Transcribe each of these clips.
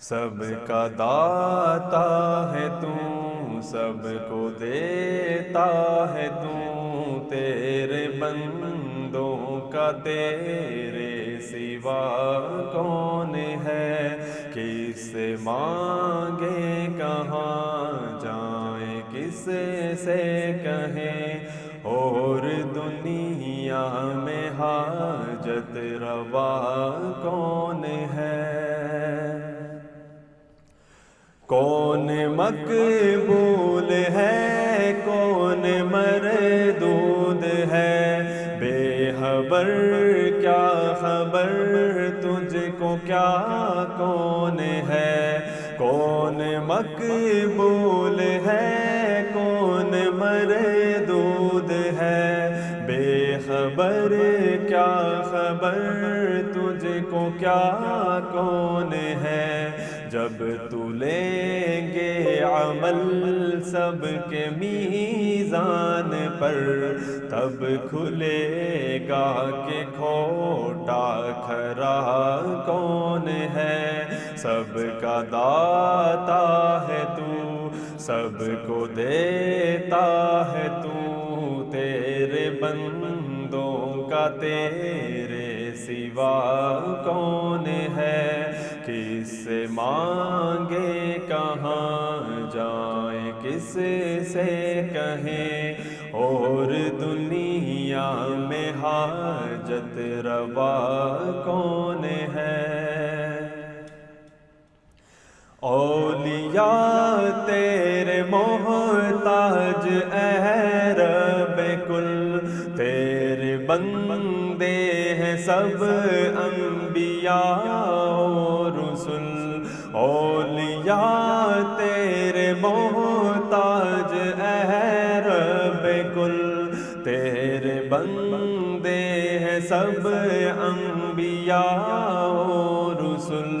سب کا داتا ہے تو، سب کو دیتا ہے تو، تیرے بندوں کا تیرے سوا کون ہے؟ کس سے مانگے کہاں جائیں، کس سے کہیں اور دنیا میں حاجت روا کون ہے؟ کون مقبول ہے کون مردود ہے، بے خبر کیا خبر تجھ کو کیا کون ہے؟ کون مقبول ہے کون مردود ہے، بے خبر کیا خبر تجھ کو کیا کون ہے؟ جب تو لیں گے عمل سب کے میزان پر، تب کھلے گا کہ کھوٹا کھرا کون ہے؟ سب کا داتا ہے تو، سب کو دیتا ہے تو، تیرے بندوں کا تیرے سوا کون ہے؟ کس سے مانگے کہاں جائیں، کس سے کہیں اور دنیا میں حاجت روا کون ہے؟ اولیاء تیرے محتاج اے رب کل، تیرے بندے ہیں سب انبیاء و رسل۔ اولیاء تیرے محتاج اے رب کل، تیرے بندے ہیں سب انبیاء و رسل۔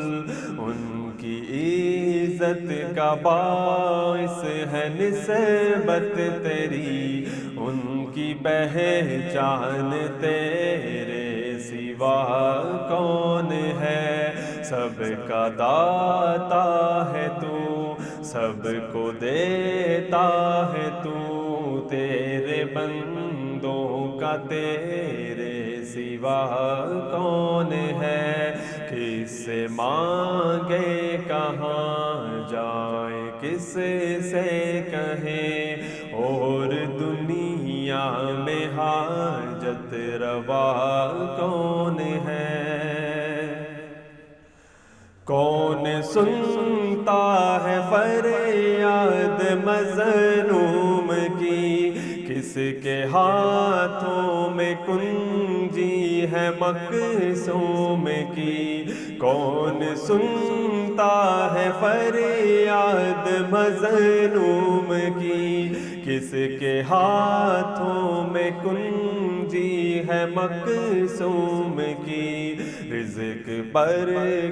ان کی عزت کا باعث ہے نسبت تیری، ان کی پہچان تیرے سوا کون ہے؟ سب کا داتا ہے تو، سب کو دیتا ہے تو، تیرے بندوں کا تیرے سوا کون ہے؟ کس سے مانگے کہاں جائیں، کس سے کہیں اور دنیا میں حاجت روا کون ہے؟ کون سنتا ہے فریاد مظلوم کی، کس کے ہاتھوں میں کنجی ہے مقصوم کی؟ کون سنتا ہے فریاد مظلوم کی، کس کے ہاتھوں میں کنجی ہے مقصوم کی؟ رزق پر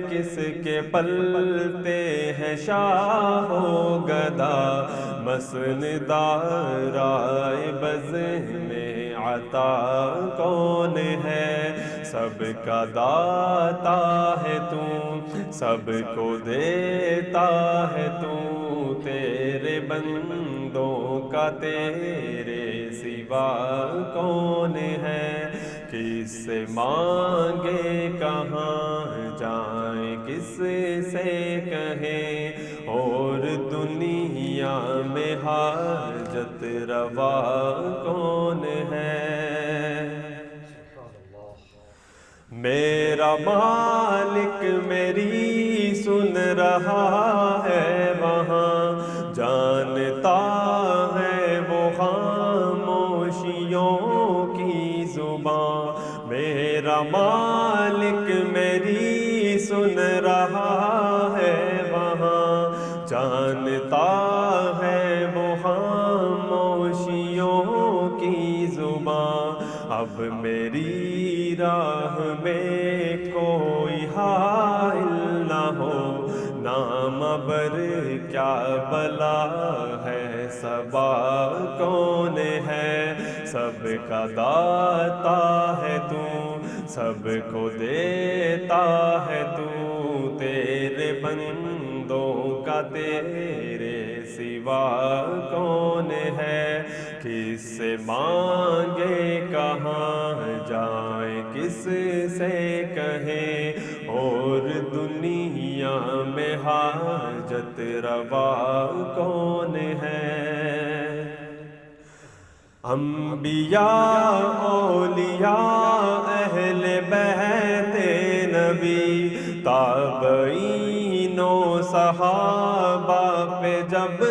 کس کے پلتے ہیں شاہ و گدا، مسندہ رائے بز میں عطا کون ہے؟ سب کا داتا ہے تو، سب کو دیتا ہے تو، تیرے بندوں کا تیرے سوا کون ہے؟ کس سے مانگے کہاں جائیں، کس سے کہیں اور دنیا میں حاجت روا کون ہے؟ میرا مالک میری سن رہا ہے وہاں، جانتا ہے وہ خاموشیوں کی زبان۔ میرا مالک میری سن رہا ہے وہاں، جانتا ہے وہ خاموشیوں کی زبان۔ اب میری راہ میں کوئی حائل نہ ہو، نام بر کیا بلا ہے صبا کون ہے؟ سب کا داتا ہے تو، سب کو دیتا ہے تو، تیرے بندوں کا تیرے سوا کون ہے؟ کس سے مانگے کہاں جائیں، کس سے کہیں اور دنیا میں حاجت روا کون ہے؟ انبیاء اولیاء اہل بیت نبی تابعین و صحابہ پہ جب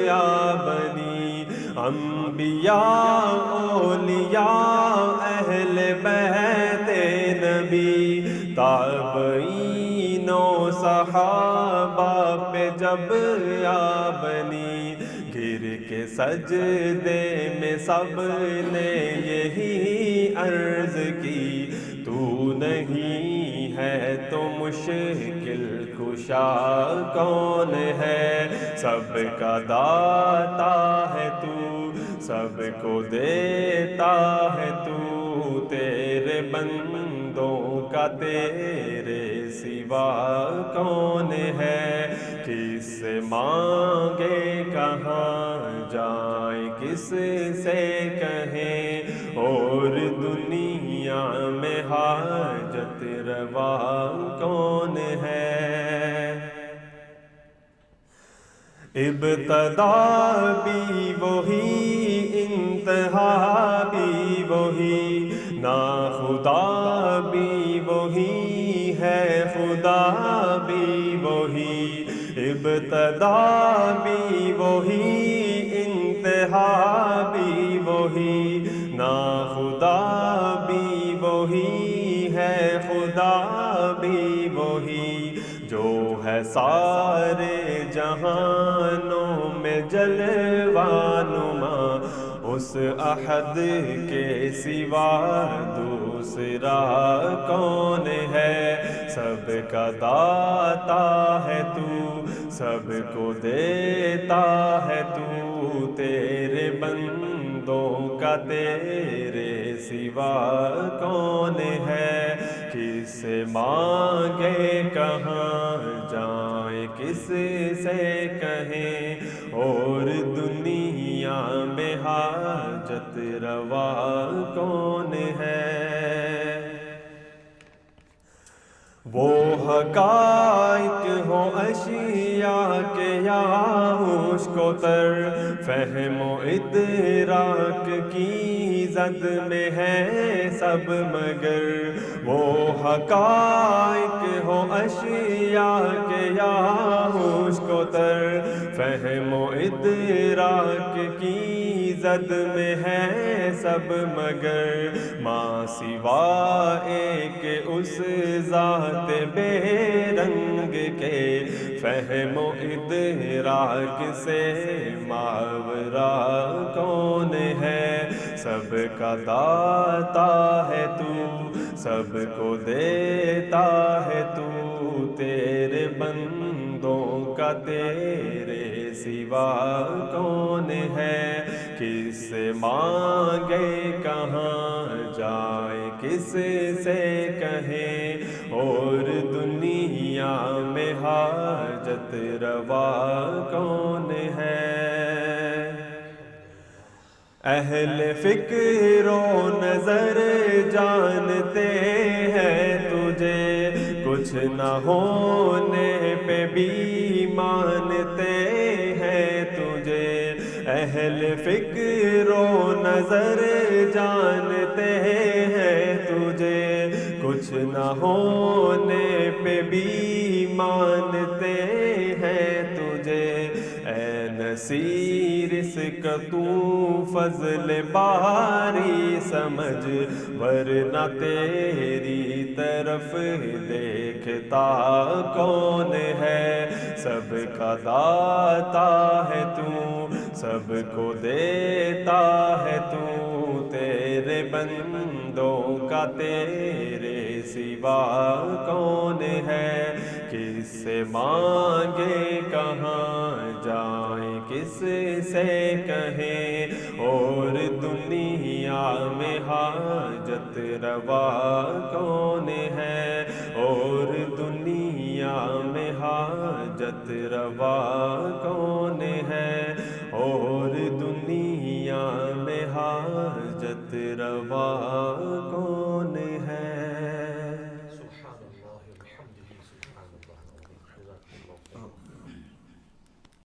یا بنی، انبیاء اولیاء اہل بیت نبی تابعین و صحابہ پہ جب یا بنی، گر کے سجدے میں سب نے یہی عرض کی، تو نہیں ہے تو مشکل کشا کون ہے؟ سب کا داتا ہے تو، سب کو دیتا ہے تو، تیرے بندوں کا تیرے سوا کون ہے؟ کس سے مانگے کہاں جائیں، کس سے کہیں اور دنیا میں حاجت روا کون ہے؟ ابتدا بھی وہی، انتہا بھی وہی، ناخدا بھی وہی ہے، خدا بھی وہی، ابتدا بھی وہی، انتہا بھی وہی، ناخدا بھی وہی ہے، خدا بھی وہی، جو ہے سارے جہانوں میں جلوہ نما، اس احد کے سوا دوسرا کون ہے؟ سب کا داتا ہے تو، سب کو دیتا ہے تو، تیرے بندوں کا تیرے سوا کون ہے؟ کس سے مانگے کہاں جائیں، کس سے کہیں اور دنیا میں حاجت روا کون ہے؟ وہ حقائق ہو اشیاء کے یا مشک و تر، فہم و ادراک کی زد میں ہے سب مگر، وہ حقائق ہو اشیاء کے یا مشک و تر، فہم و ادراک کی زد میں ہے سب مگر، ماں سوا ایک اس ذات بے رنگ کے، فہم و ادراک سے ماورا کون ہے؟ سب کا داتا ہے تو، سب کو دیتا ہے تو، تیرے بندوں کا تیرے سوا کون ہے؟ کس سے مانگے کہاں جائیں، کس سے کہیں اور دنیا میں حاجت روا کون ہے؟ اہل فکر و نظر جانتے ہیں تجھے، کچھ نہ ہونے پہ بھی مانتے ہیں تجھے، اہل فکر و نظر جانتے ہیں تجھے، کچھ نہ ہونے پہ بھی مانتے ہیں تجھے، اے نصیر اس کا تو فضل باری سمجھ، ورنہ تیری طرف دیکھتا کون ہے؟ سب کا داتا ہے تو، سب کو دیتا ہے تو، تیرے بندوں کا تیرے سوا کون ہے؟ کس سے مانگے کہاں جائیں، کس سے کہیں اور دنیا میں حاجت روا کون ہے؟ اور دنیا میں حاجت حاجت روا کون ہے، اور دنیا میں حاجت روا کون ہے۔